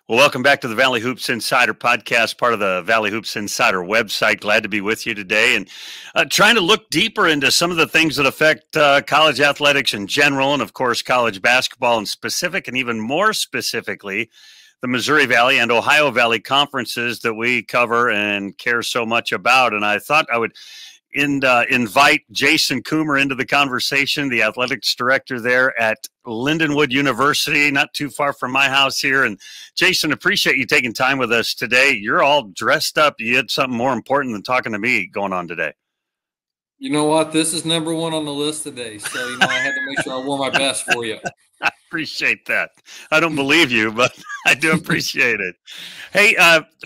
Well, welcome back to the Valley Hoops Insider podcast, part of the Valley Hoops Insider website. Glad to be with you today and trying to look deeper into some of the things that affect college athletics in general and, of course, college basketball in specific, and even more specifically, the Missouri Valley and Ohio Valley conferences that we cover and care so much about. And I thought I would invite Jason Coomer into the conversation, the athletics director there at Lindenwood University, not too far from my house here. And Jason, appreciate you taking time with us today. You're all dressed up. You had something more important than talking to me going on today. You know what? This is number one on the list today. So, I had to make sure I wore my best for you. I appreciate that. I don't believe you, but I do appreciate it. Hey,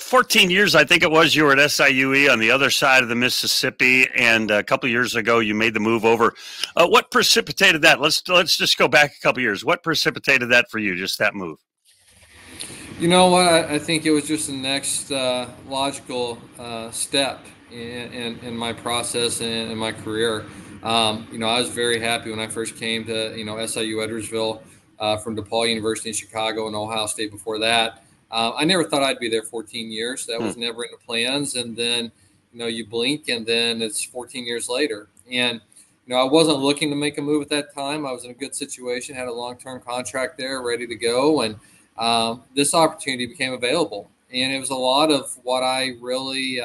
14 years, I think it was, you were at SIUE on the other side of the Mississippi, and a couple of years ago you made the move over. What precipitated that? Let's just go back a couple of years. What precipitated that for you, just that move? You know what? I think it was just the next logical step in my process and in my career. I was very happy when I first came to, SIU Edwardsville from DePaul University in Chicago and Ohio State before that. I never thought I'd be there 14 years. That was never in the plans. And then, you blink and then it's 14 years later. And, I wasn't looking to make a move at that time. I was in a good situation, had a long-term contract there ready to go. And this opportunity became available. And it was a lot of what I really,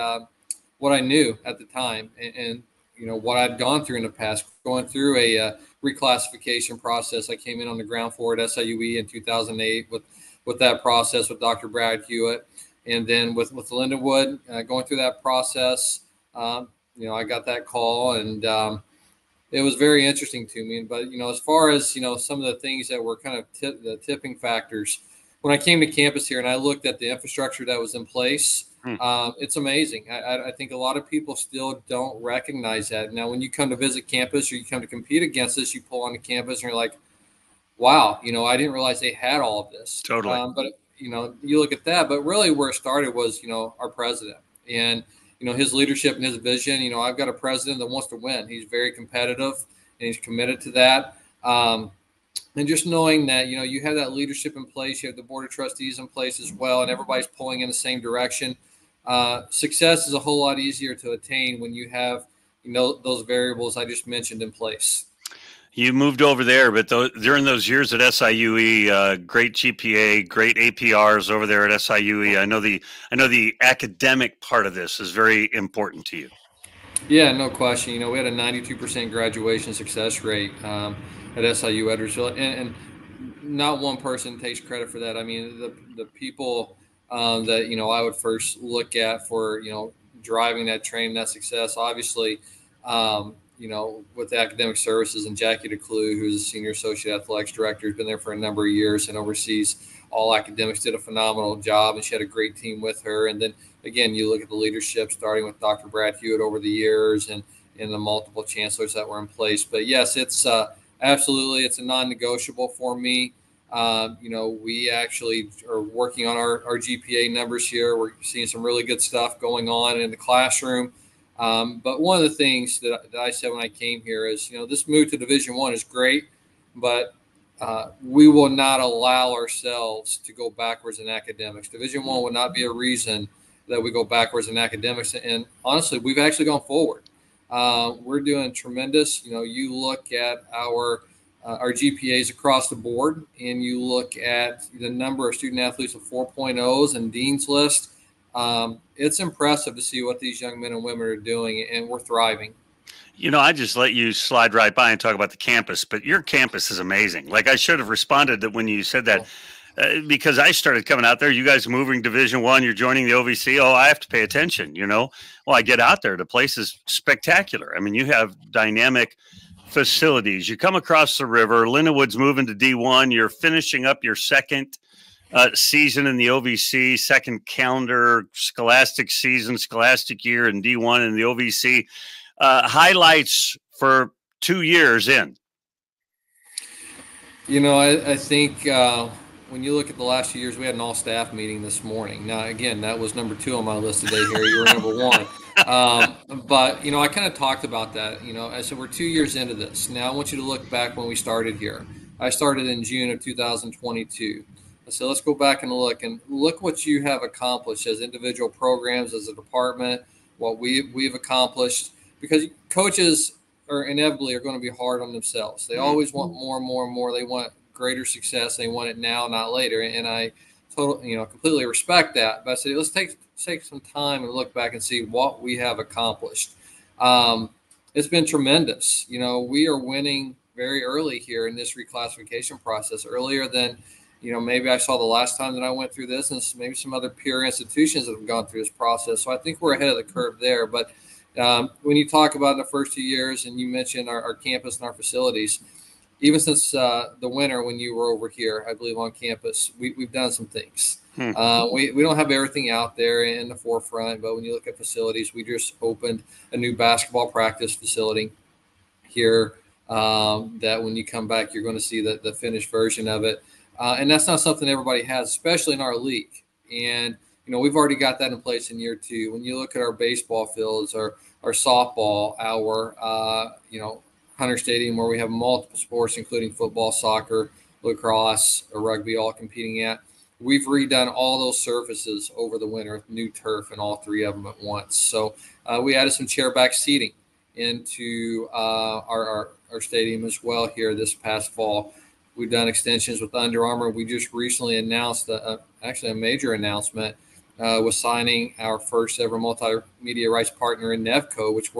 what I knew at the time. And what I'd gone through in the past, going through a reclassification process. I came in on the ground floor at SIUE in 2008 with that process with Dr. Brad Hewitt. And then with Lindenwood, going through that process, I got that call and it was very interesting to me. But, as far as, some of the things that were kind of the tipping factors, when I came to campus here and I looked at the infrastructure that was in place, it's amazing. I think a lot of people still don't recognize that. Now, when you come to visit campus or you come to compete against us, you pull on the campus and you're like, wow, I didn't realize they had all of this. Totally. But, you look at that. But really where it started was, our president and, his leadership and his vision. I've got a president that wants to win. He's very competitive and he's committed to that. And just knowing that, you have that leadership in place, you have the board of trustees in place as well, and everybody's pulling in the same direction. Success is a whole lot easier to attain when you have, those variables I just mentioned in place. You moved over there, but during those years at SIUE, great GPA, great APRs over there at SIUE. I know the academic part of this is very important to you. Yeah, no question. We had a 92% graduation success rate at SIU Edwardsville, and not one person takes credit for that. I mean, the people that I would first look at for driving that train, that success, obviously, with the academic services and Jackie DeClue, who's a senior associate athletics director, has been there for a number of years and oversees all academics, did a phenomenal job, and she had a great team with her. And then again, you look at the leadership starting with Dr. Brad Hewitt over the years and the multiple chancellors that were in place. But yes, it's absolutely, it's a non-negotiable for me. We actually are working on our GPA numbers here. We're seeing some really good stuff going on in the classroom. But one of the things that I said when I came here is, this move to Division I is great, but we will not allow ourselves to go backwards in academics. Division I will not be a reason that we go backwards in academics. And honestly, we've actually gone forward. We're doing tremendous. You look at our GPAs across the board, and you look at the number of student athletes with 4.0s and Dean's List. It's impressive to see what these young men and women are doing, and we're thriving. I just let you slide right by and talk about the campus, but your campus is amazing. Like, I should have responded that when you said that, because I started coming out there. You guys are moving Division I, you're joining the OVC. Oh, I have to pay attention, Well, I get out there. The place is spectacular. I mean, you have dynamic facilities. You come across the river. Lindenwood's moving to D1. You're finishing up your second season in the OVC, second calendar scholastic season, scholastic year in D1 and the OVC. Highlights for 2 years in. I think when you look at the last few years, we had an all-staff meeting this morning. Now, again, that was number 2 on my list today, Harry. You were number 1. But, I kind of talked about that. I said we're 2 years into this. Now I want you to look back when we started here. I started in June of 2022. I said, let's go back and look what you have accomplished as individual programs, as a department, what we've accomplished, because coaches are inevitably going to be hard on themselves. They always want more and more and more. They want greater success. They want it now, not later. And I completely respect that. But I said, let's take some time and look back and see what we have accomplished. It's been tremendous. We are winning very early here in this reclassification process, earlier than maybe I saw the last time that I went through this, and maybe some other peer institutions that have gone through this process. So I think we're ahead of the curve there. But when you talk about in the first 2 years, and you mentioned our campus and our facilities, even since the winter when you were over here, I believe on campus, we've done some things. We don't have everything out there in the forefront, but when you look at facilities, we just opened a new basketball practice facility here that when you come back, you're going to see the finished version of it. And that's not something everybody has, especially in our league. And, we've already got that in place in year 2. When you look at our baseball fields, our softball, our, Hunter Stadium, where we have multiple sports, including football, soccer, lacrosse, or rugby, all competing at, we've redone all those surfaces over the winter with new turf and all 3 of them at once. So we added some chairback seating into our stadium as well here this past fall. We've done extensions with Under Armour. We just recently announced actually a major announcement with signing our first ever multimedia rights partner in Nevco, which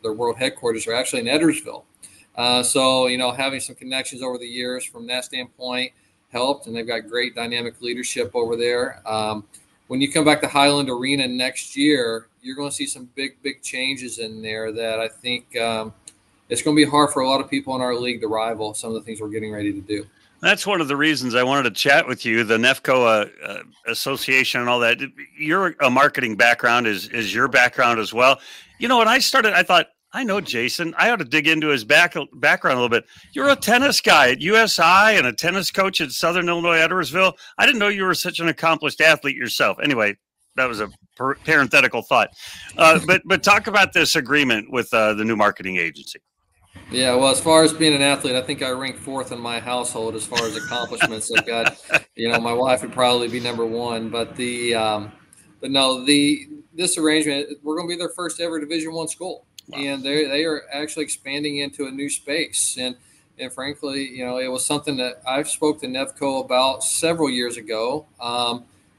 their world headquarters are actually in Edwardsville. So, having some connections over the years from that standpoint helped, and they've got great dynamic leadership over there. When you come back to Highland Arena next year, you're going to see some big changes in there that I think it's going to be hard for a lot of people in our league to rival some of the things we're getting ready to do. That's one of the reasons I wanted to chat with you, the NEFCO association and all that. Your marketing background is your background as well. When I started, I thought, I know Jason. I ought to dig into his background a little bit. You're a tennis guy at USI and a tennis coach at Southern Illinois Edwardsville. I didn't know you were such an accomplished athlete yourself. Anyway, that was a parenthetical thought. But talk about this agreement with the new marketing agency. Yeah, well, as far as being an athlete, I think I rank 4th in my household as far as accomplishments. I've got, my wife would probably be number 1, but this arrangement, we're going to be their first ever Division I school. Wow. And they are actually expanding into a new space. And frankly, it was something that I spoke to Nevco about several years ago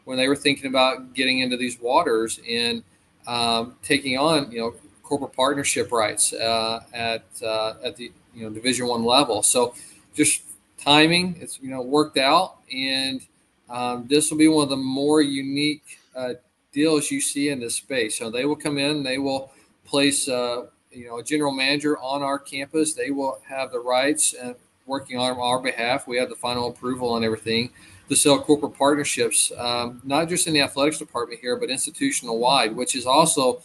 when they were thinking about getting into these waters and taking on, corporate partnership rights at the Division I level. So just timing, it's worked out, and this will be one of the more unique deals you see in this space. So they will come in, they will place a general manager on our campus. They will have the rights and working on our behalf. We have the final approval on everything to sell corporate partnerships, not just in the athletics department here, but institutional wide, which is also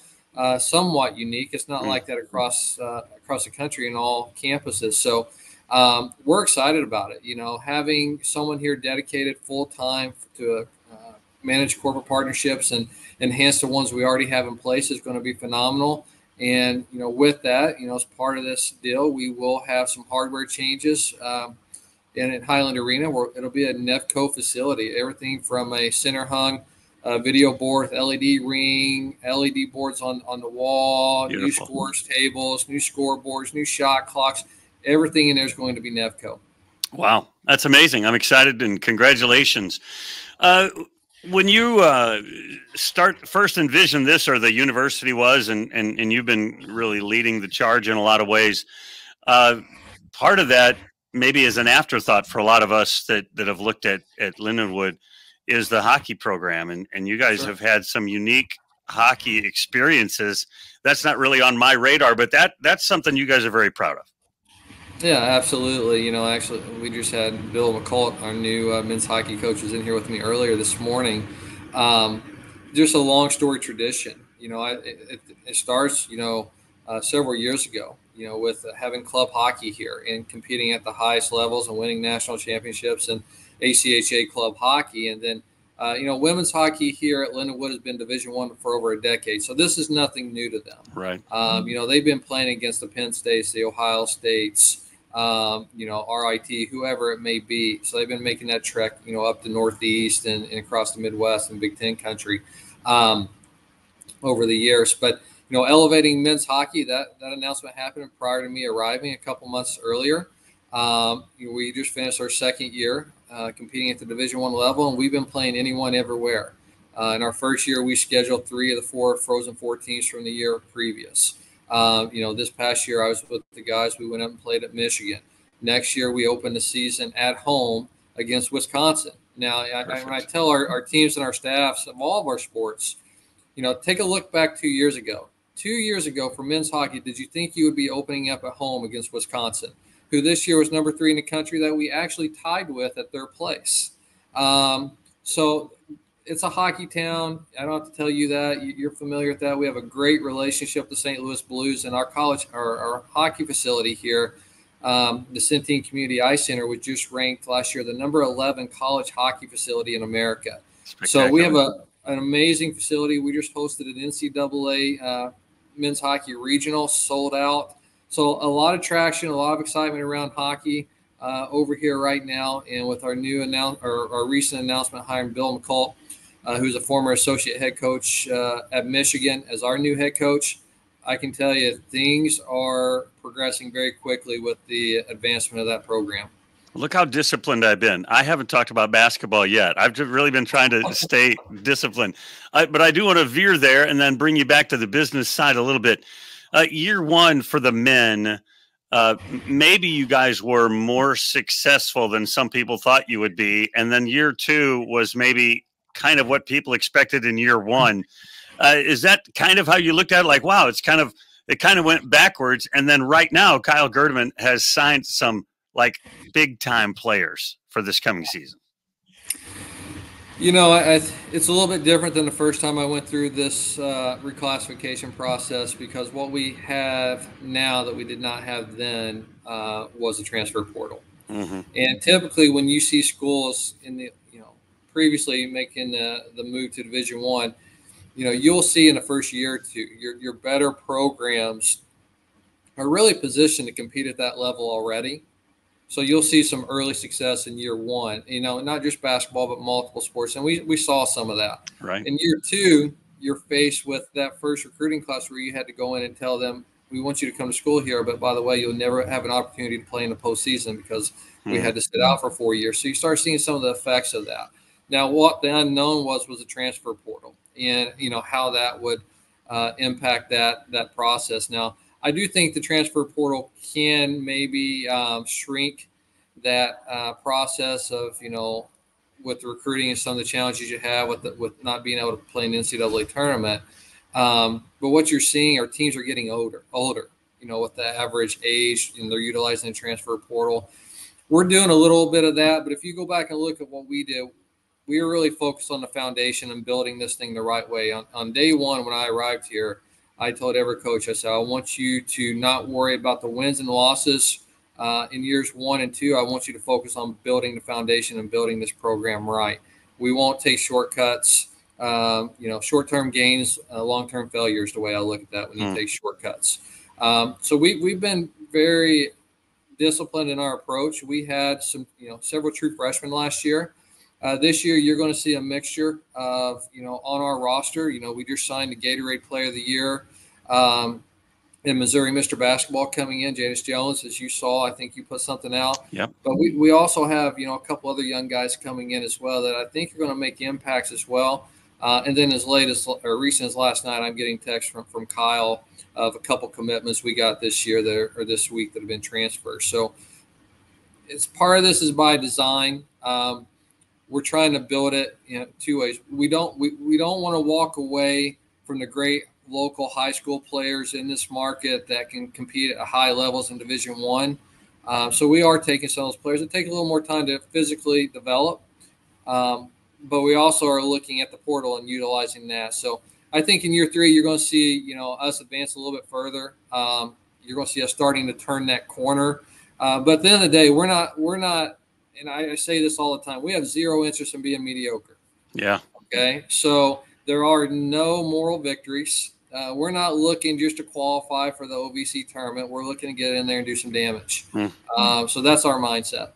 somewhat unique. It's not like that across the country and all campuses. So we're excited about it. Having someone here dedicated full time to manage corporate partnerships and enhance the ones we already have in place is going to be phenomenal. And with that, as part of this deal, we will have some hardware changes. And at Highland Arena, where it'll be a Nevco facility, everything from a center hung video board, LED ring, LED boards on the wall, Beautiful. New scores tables, new scoreboards, new shot clocks. Everything in there is going to be Nevco. Wow, that's amazing. I'm excited, and congratulations. When you first envisioned this, or the university was, and you've been really leading the charge in a lot of ways, part of that maybe is an afterthought for a lot of us that have looked at Lindenwood, is the hockey program. And you guys have had some unique hockey experiences. That's not really on my radar, but that's something you guys are very proud of. Yeah, absolutely. Actually, we just had Bill McCullough, our new men's hockey coach, was in here with me earlier this morning. Just a long story tradition. It starts, several years ago, with having club hockey here and competing at the highest levels and winning national championships and ACHA club hockey. And then, women's hockey here at Lindenwood has been Division I for over a decade. So this is nothing new to them. Right. They've been playing against the Penn States, the Ohio States, RIT, whoever it may be. So they've been making that trek, up the Northeast and across the Midwest and Big Ten country over the years. But, elevating men's hockey, that announcement happened prior to me arriving a couple months earlier. We just finished our second year competing at the Division I level, and we've been playing anyone everywhere. In our first year, we scheduled 3 of the 4 Frozen Four teams from the year previous. This past year, I was with the guys. We went up and played at Michigan. Next year, we opened the season at home against Wisconsin. Now, when I tell our teams and our staffs of all of our sports, take a look back 2 years ago. 2 years ago for men's hockey, did you think you would be opening up at home against Wisconsin, who this year was number 3 in the country that we actually tied with at their place? So it's a hockey town. I don't have to tell you that. You're familiar with that. We have a great relationship with the St. Louis Blues, and our hockey facility here, the Centene Community Ice Center, was just ranked last year the number 11 college hockey facility in America. So we have an amazing facility. We just hosted an NCAA men's hockey regional, sold out. So a lot of traction, a lot of excitement around hockey over here right now. And with our recent announcement hiring Bill McCult, who's a former associate head coach at Michigan, as our new head coach, I can tell you things are progressing very quickly with the advancement of that program. Look how disciplined I've been. I haven't talked about basketball yet. I've just really been trying to stay disciplined. But I do want to veer there and then bring you back to the business side a little bit. Year one for the men, maybe you guys were more successful than some people thought you would be. And then year two was maybe kind of what people expected in year one. Is that kind of how you looked at it? Like, wow, it kind of went backwards. And then right now, Kyle Gerdeman has signed some like big time players for this coming season. It's a little bit different than the first time I went through this reclassification process, because what we have now that we did not have then was a transfer portal. Mm-hmm. And typically when you see schools in the, previously making the move to Division I, you'll see in the first year or two, your better programs are really positioned to compete at that level already. So you'll see some early success in year one, not just basketball, but multiple sports. And we saw some of that. Right. In year two, you're faced with that first recruiting class where you had to go in and tell them, we want you to come to school here, but by the way, you'll never have an opportunity to play in the postseason because we had to sit out for 4 years. So you start seeing some of the effects of that. Now, what the unknown was a transfer portal, and how that would impact that process. Now, I do think the transfer portal can maybe shrink that process of with the recruiting and some of the challenges you have with not being able to play in the NCAA tournament. But what you're seeing are teams are getting older. With the average age, and they're utilizing the transfer portal. We're doing a little bit of that, but if you go back and look at what we did, we were really focused on the foundation and building this thing the right way. On day one, when I arrived here, I told every coach, I said, I want you to not worry about the wins and losses in years 1 and 2. I want you to focus on building the foundation and building this program right. We won't take shortcuts. Short-term gains, long-term failures, the way I look at that when you take shortcuts. So we've been very disciplined in our approach. We had several true freshmen last year. This year, you're going to see a mixture of, on our roster. We just signed the Gatorade Player of the Year in Missouri, Mr. Basketball coming in, Janice Jones, as you saw. I think you put something out. Yep. But we also have, a couple other young guys coming in as well that I think are going to make impacts as well. And then recent as last night, I'm getting text from Kyle of a couple commitments we got this year or this week that have been transferred. So it's part of this is by design. We're trying to build it in 2 ways. We don't want to walk away from the great local high school players in this market that can compete at high levels in Division I. So we are taking some of those players. It takes a little more time to physically develop, but we also are looking at the portal and utilizing that. So I think in year 3, you're going to see us advance a little bit further. You're going to see us starting to turn that corner. But at the end of the day, we're not. And I say this all the time, we have zero interest in being mediocre. Yeah. Okay. So there are no moral victories. We're not looking just to qualify for the OVC tournament. We're looking to get in there and do some damage. So that's our mindset.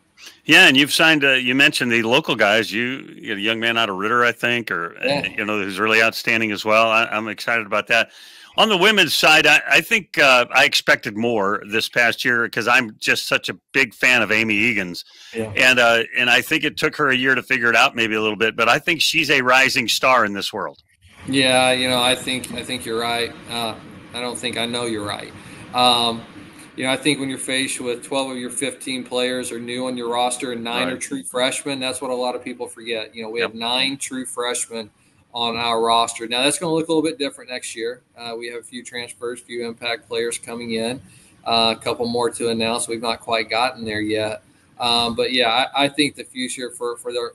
Yeah, and you've signed. You mentioned the local guys. You a young man out of Ritter, I think, or who's really outstanding as well. I'm excited about that. On the women's side, I think I expected more this past year because I'm just such a big fan of Amy Egan's, and I think it took her a year to figure it out, maybe a little bit, but I think she's a rising star in this world. Yeah, I think you're right. I know you're right. I think when you're faced with 12 of your 15 players are new on your roster and 9 are true freshmen, that's what a lot of people forget. We have 9 true freshmen on our roster. Now, that's going to look a little bit different next year. We have a few transfers, a few impact players coming in, a couple more to announce. We've not quite gotten there yet. But, yeah, I think the future for the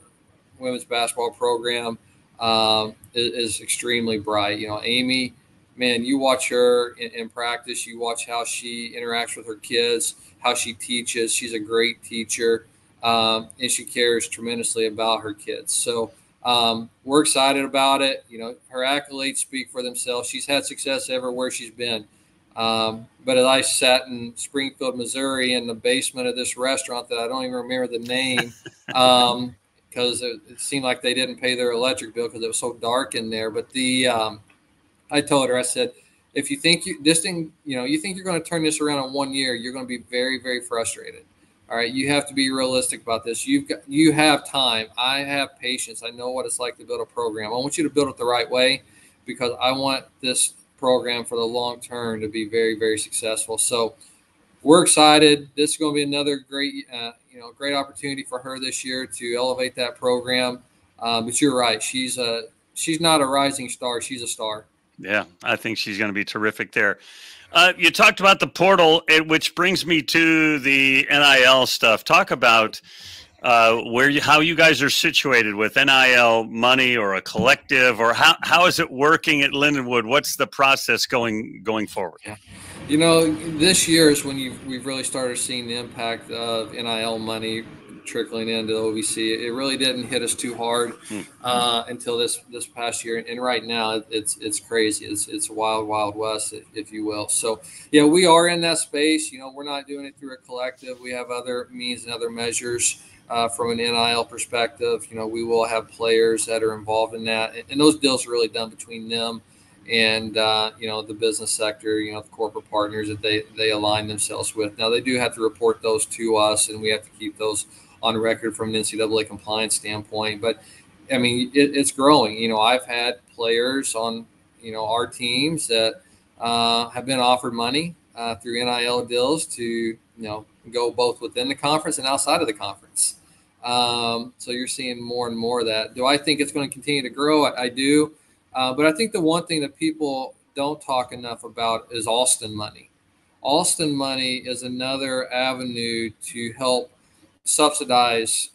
women's basketball program is extremely bright. Amy, man, you watch her in practice. You watch how she interacts with her kids, how she teaches. She's a great teacher, and she cares tremendously about her kids. So we're excited about it. Her accolades speak for themselves. She's had success everywhere she's been. But as I sat in Springfield, Missouri, in the basement of this restaurant that I don't even remember the name, because it seemed like they didn't pay their electric bill because it was so dark in there. But I told her, I said, if you think you think you're going to turn this around in 1 year, you're going to be very, very frustrated. All right, you have to be realistic about this. You have time. I have patience. I know what it's like to build a program. I want you to build it the right way because I want this program for the long term to be very, very successful. So we're excited. This is going to be another great, great opportunity for her this year to elevate that program. But you're right. She's not a rising star. She's a star. Yeah, I think she's going to be terrific there. You talked about the portal, which brings me to the NIL stuff. Talk about how you guys are situated with NIL money or a collective, or how is it working at Lindenwood? What's the process going forward? Yeah. This year is when we've really started seeing the impact of NIL money trickling into the OVC. It really didn't hit us too hard until this past year, and right now it's crazy. It's wild, wild west, if you will. So yeah, we are in that space. We're not doing it through a collective. We have other means and other measures from an NIL perspective. We will have players that are involved in that, and those deals are really done between them and the business sector, the corporate partners that they align themselves with. Now they do have to report those to us, and we have to keep those on record from an NCAA compliance standpoint. But I mean, it's growing. I've had players on our teams that have been offered money through NIL deals to go both within the conference and outside of the conference. So you're seeing more and more of that. Do I think it's going to continue to grow? I do. But I think the one thing that people don't talk enough about is Alston money. Alston money is another avenue to help subsidize,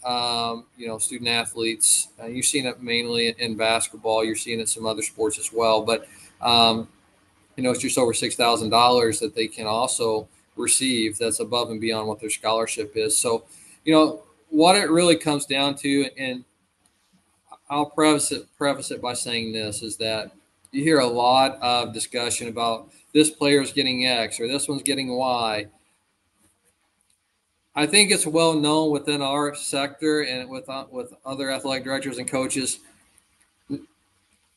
student athletes. You've seen it mainly in basketball. You're seeing it in some other sports as well. But, it's just over $6,000 that they can also receive. That's above and beyond what their scholarship is. So, what it really comes down to, and I'll preface it by saying this, is that you hear a lot of discussion about this player's getting X or this one's getting Y. I think it's well known within our sector and with other athletic directors and coaches,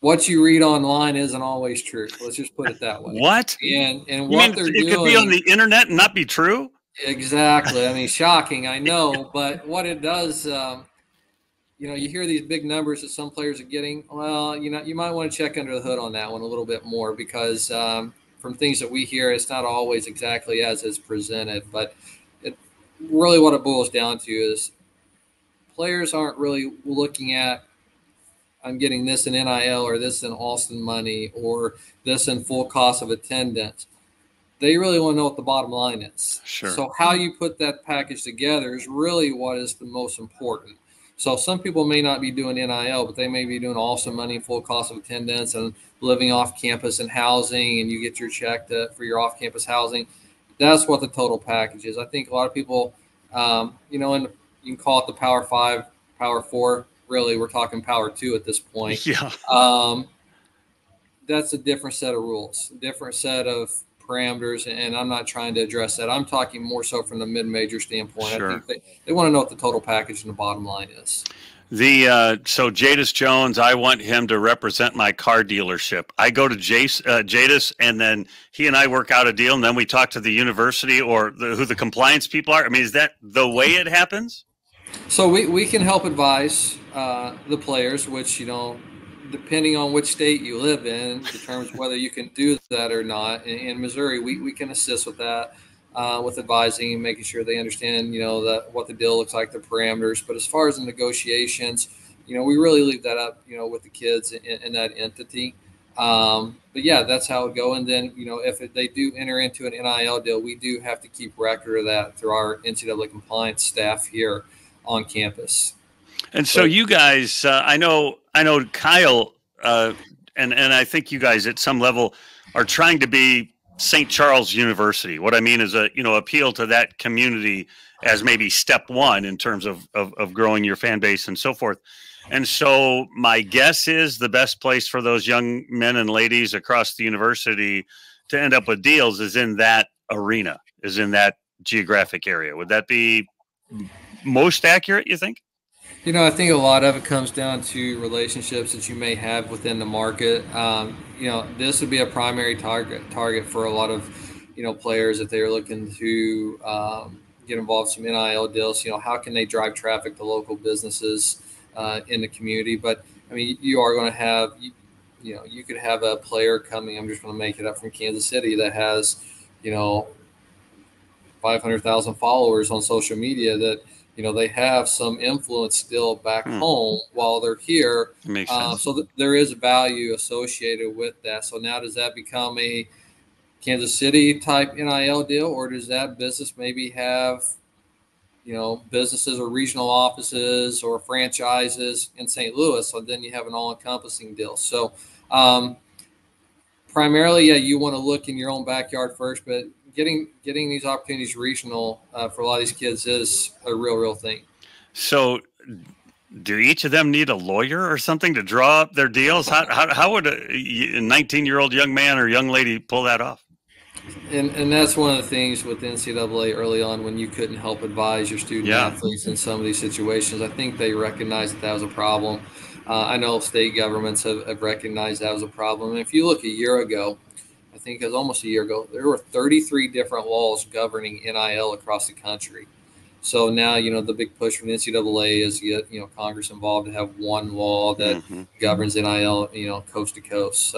what you read online isn't always true. Let's just put it that way. What? And what they're doing, it could be on the internet and not be true? Exactly. I mean, shocking, I know. But what it does, you hear these big numbers that some players are getting. Well, you might want to check under the hood on that one a little bit more because from things that we hear, it's not always exactly as it's presented. But really what it boils down to is players aren't really looking at, I'm getting this in NIL or this in Alston money or this in full cost of attendance. They really want to know what the bottom line is. Sure. So how you put that package together is really what is the most important. So some people may not be doing NIL, but they may be doing Alston money, full cost of attendance, and living off campus and housing, and you get your check for your off-campus housing. That's what the total package is. I think a lot of people, and you can call it the Power 5, Power 4. Really, we're talking Power 2 at this point. Yeah. that's a different set of rules, different set of parameters, and I'm not trying to address that. I'm talking more so from the mid-major standpoint. I Sure. think they want to know what the total package and the bottom line is. So Jadis Jones, I want him to represent my car dealership. I go to Jadis, and then he and I work out a deal, and then we talk to the university or who the compliance people are. I mean, is that the way it happens? So we can help advise the players, which, depending on which state you live in, determines whether you can do that or not. In Missouri, we can assist with that, with advising and making sure they understand, what the deal looks like, the parameters. But as far as the negotiations, we really leave that up, with the kids in that entity. But yeah, that's how it would go. And then, if they do enter into an NIL deal, we do have to keep record of that through our NCAA compliance staff here on campus. And so you guys, I know Kyle, and I think you guys at some level are trying to be St. Charles University. What I mean is appeal to that community as maybe step one in terms of growing your fan base and so forth. And so my guess is the best place for those young men and ladies across the university to end up with deals is in that arena, is in that geographic area. Would that be most accurate, you think? I think a lot of it comes down to relationships that you may have within the market. This would be a primary target for a lot of, players if they are looking to get involved in some NIL deals. How can they drive traffic to local businesses in the community? But I mean, you are going to have, you could have a player coming. I'm just going to make it up from Kansas City that has, 500,000 followers on social media that. They have some influence still back home while they're here. Makes sense. So there is value associated with that. So now does that become a Kansas City type NIL deal, or does that business maybe have, businesses or regional offices or franchises in St. Louis? So then you have an all-encompassing deal. So primarily, yeah, you want to look in your own backyard first, but getting these opportunities regional for a lot of these kids is a real thing. So do each of them need a lawyer or something to draw up their deals? How would a 19-year-old young man or young lady pull that off? And that's one of the things with the NCAA early on, when you couldn't help advise your student athletes in some of these situations. I think they recognized that was a problem. I know state governments have recognized that was a problem. And if you look a year ago, I think it was almost a year ago, there were 33 different laws governing NIL across the country. So now, the big push from the NCAA is to get, Congress involved to have one law that governs NIL, coast to coast.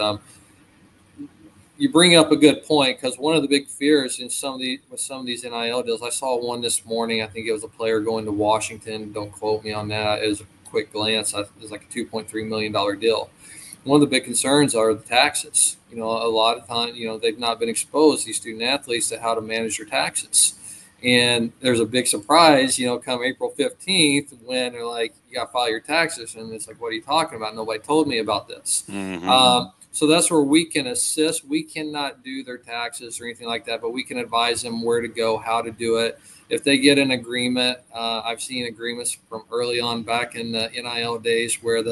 You bring up a good point, because one of the big fears with some of these NIL deals, I saw one this morning. I think it was a player going to Washington. Don't quote me on that. It was a quick glance. It was like a $2.3 million deal. One of the big concerns are the taxes. A lot of times, they've not been exposed, these student athletes, to how to manage their taxes. And there's a big surprise, come April 15th, when they're like, you got to file your taxes. And it's like, what are you talking about? Nobody told me about this. So that's where we can assist. We cannot do their taxes or anything like that, but we can advise them where to go, how to do it. If they get an agreement, I've seen agreements from early on back in the NIL days where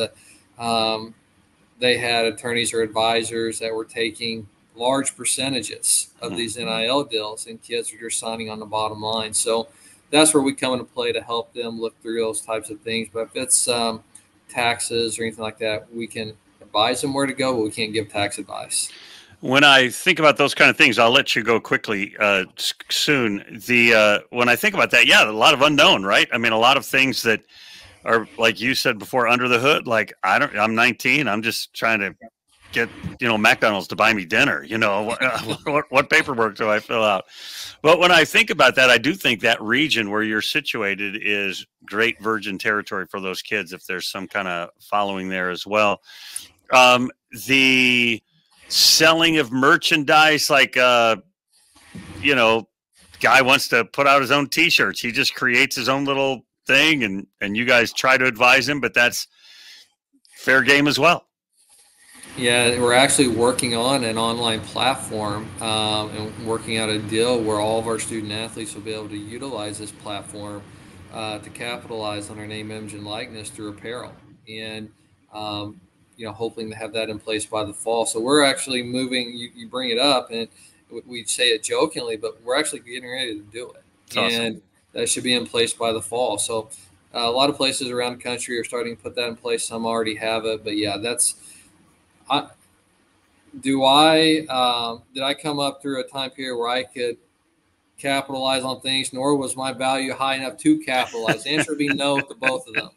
they had attorneys or advisors that were taking large percentages of these NIL deals, and kids are just signing on the bottom line. So that's where we come into play to help them look through those types of things. But if it's taxes or anything like that, we can advise them where to go, but we can't give tax advice. When I think about those kind of things, I'll let you go quickly soon. When I think about that, a lot of unknown, right? I mean, a lot of things that are, like you said before, under the hood. Like, I'm 19. I'm just trying to get, McDonald's to buy me dinner. What paperwork do I fill out? But when I think about that, I do think that region where you're situated is great virgin territory for those kids if there's some kind of following there as well. The selling of merchandise, like, guy wants to put out his own T-shirts. He just creates his own little thing, and you guys try to advise him, but that's fair game as well. Yeah, we're actually working on an online platform and working out a deal where all of our student athletes will be able to utilize this platform to capitalize on our name, image, and likeness through apparel. And hoping to have that in place by the fall. So we're actually moving. You bring it up, and we say it jokingly, but we're actually getting ready to do it. That's awesome. And that should be in place by the fall. So a lot of places around the country are starting to put that in place. Some already have it, but yeah, did I come up through a time period where I could capitalize on things, nor was my value high enough to capitalize? The answer would be no to both of them.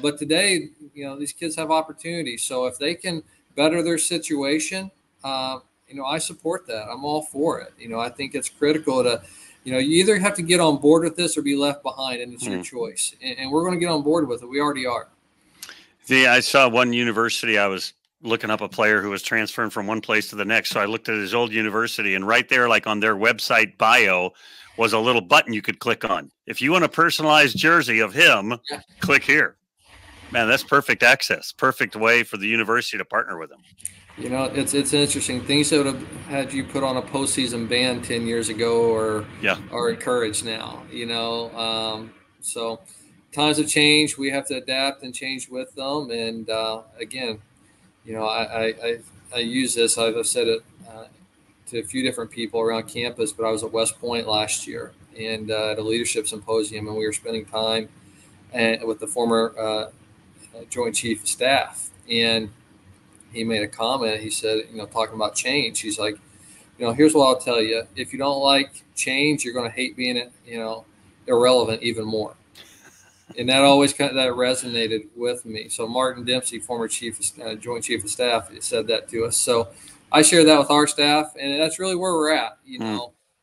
But today, these kids have opportunities. So if they can better their situation, I support that. I'm all for it. I think it's critical to, you either have to get on board with this or be left behind, and it's your choice. And we're going to get on board with it. We already are. I saw one university. I was looking up a player who was transferring from one place to the next. So I looked at his old university, and right there, like on their website bio, was a little button you could click on. If you want a personalized jersey of him, click here. Man, that's perfect access. Perfect way for the university to partner with him. It's interesting. Things that would have had you put on a postseason ban 10 years ago are encouraged now, so times have changed. We have to adapt and change with them. And again, I use this. I've said it to a few different people around campus, but I was at West Point last year and at a leadership symposium, and we were spending time with the former Joint Chief of Staff. And he made a comment. He said, talking about change, he's like, here's what I'll tell you. If you don't like change, you're going to hate being, irrelevant even more. And that always that resonated with me. So Martin Dempsey, former Joint Chief of Staff, said that to us. So I share that with our staff, and that's really where we're at.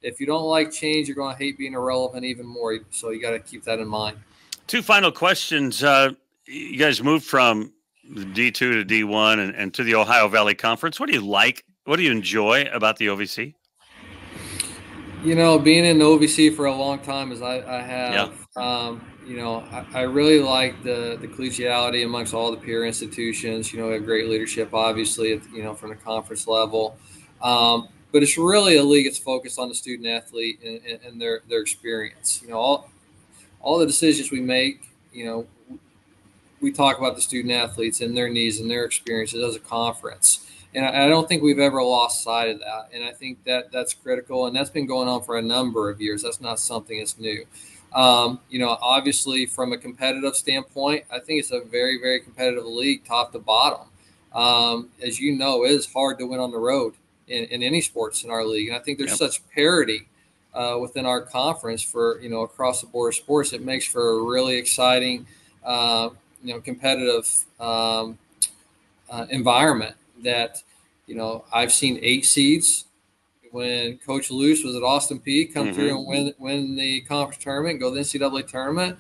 If you don't like change, you're going to hate being irrelevant even more. So you got to keep that in mind. Two final questions. You guys moved from D2 to D1 and to the Ohio Valley Conference. What do you like? What do you enjoy about the OVC? Being in the OVC for a long time as I have, I really like the collegiality amongst all the peer institutions. We have great leadership, obviously, from the conference level. But it's really a league that's focused on the student athlete and their experience. All the decisions we make, we talk about the student athletes and their needs and their experiences as a conference. And I don't think we've ever lost sight of that. And I think that's critical. And that's been going on for a number of years. That's not something that's new. Obviously from a competitive standpoint, I think it's a very, very competitive league, top to bottom. As you know, it is hard to win on the road in any sports in our league. And I think there's such parity within our conference for, across the board of sports. It makes for a really exciting, competitive environment that, I've seen 8 seeds when Coach Luce was at Austin Peay come through and win the conference tournament, go to the NCAA tournament.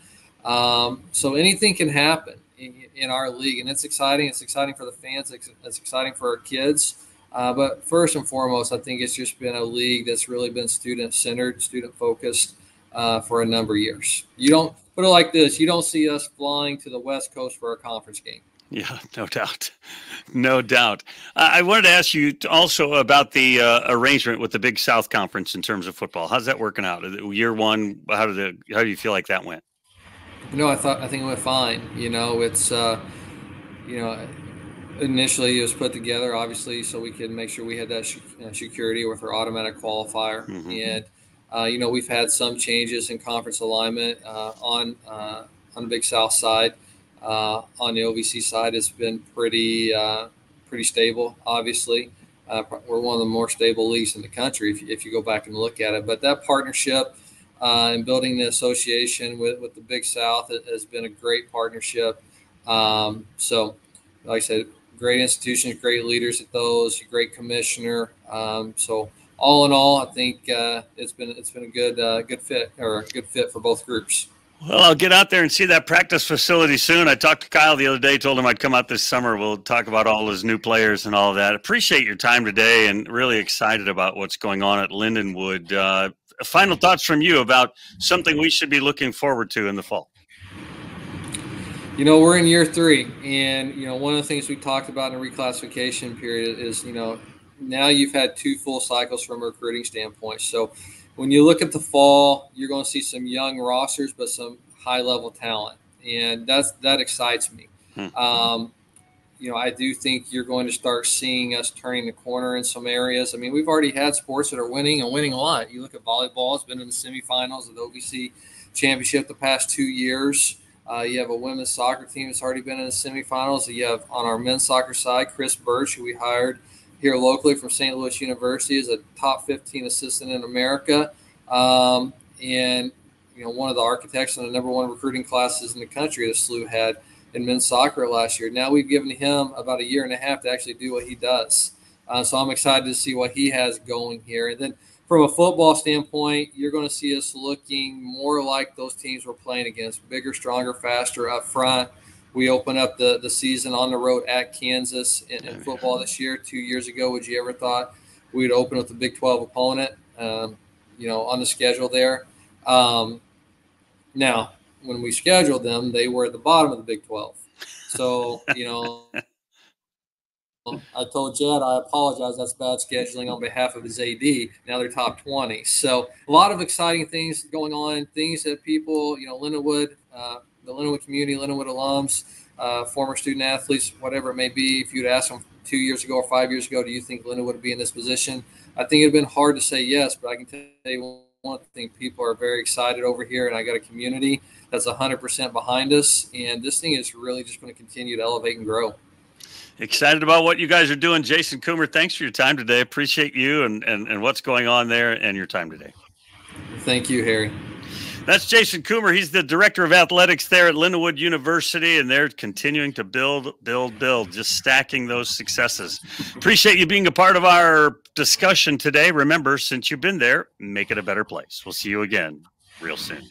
So anything can happen in our league, and it's exciting. It's exciting for the fans. It's exciting for our kids. But first and foremost, I think it's just been a league that's really been student-centered, student-focused for a number of years. You don't put it like this. You don't see us flying to the West Coast for a conference game. Yeah, no doubt. No doubt. I wanted to ask you also about the arrangement with the Big South Conference in terms of football. How's that working out? Year one, how do you feel like that went? I think it went fine. It's initially it was put together, obviously, so we could make sure we had that security with our automatic qualifier. And we've had some changes in conference alignment on the Big South side. On the OVC side, it's been pretty stable. Obviously, we're one of the more stable leagues in the country if you go back and look at it. But that partnership and building the association with the Big South has been a great partnership. So, like I said, great institutions, great leaders at those, great commissioner. So all in all, I think it's been a good fit for both groups. Well, I'll get out there and see that practice facility soon. I talked to Kyle the other day, told him I'd come out this summer. We'll talk about all his new players and all of that. Appreciate your time today and really excited about what's going on at Lindenwood. Final thoughts from you about something we should be looking forward to in the fall. We're in year 3, and, one of the things we talked about in the reclassification period is, now you've had 2 full cycles from a recruiting standpoint. So when you look at the fall, you're going to see some young rosters, but some high-level talent, and that excites me. I do think you're going to start seeing us turning the corner in some areas. I mean, we've already had sports that are winning and winning a lot. You look at volleyball; it's been in the semifinals of the OVC championship the past 2 years. You have a women's soccer team that's already been in the semifinals. You have on our men's soccer side, Chris Birch, who we hired here locally from St. Louis University, is a top 15 assistant in America, and one of the architects in the #1 recruiting classes in the country that SLU had in men's soccer last year. Now we've given him about a year and a half to actually do what he does. So I'm excited to see what he has going here. And then from a football standpoint, you're going to see us looking more like those teams we're playing against, bigger, stronger, faster up front. We open up the season on the road at Kansas in football this year. 2 years ago, would you ever thought we'd open with the Big 12 opponent, on the schedule there? Now, when we scheduled them, they were at the bottom of the Big 12. So, I told Jed, I apologize. That's bad scheduling on behalf of his AD. Now they're top 20. So a lot of exciting things going on, things that people, Lindenwood, the Lindenwood community, Lindenwood alums, former student athletes, whatever it may be, if you'd asked them 2 years ago or 5 years ago, do you think Lindenwood would be in this position? I think it'd been hard to say yes, but I can tell you one thing, people are very excited over here, and I got a community that's 100% behind us, and this thing is really just going to continue to elevate and grow. Excited about what you guys are doing. Jason Coomer, thanks for your time today. Appreciate you and what's going on there and your time today. Thank you, Harry. That's Jason Coomer. He's the director of athletics there at Lindenwood University, and they're continuing to build, just stacking those successes. Appreciate you being a part of our discussion today. Remember, since you've been there, make it a better place. We'll see you again real soon.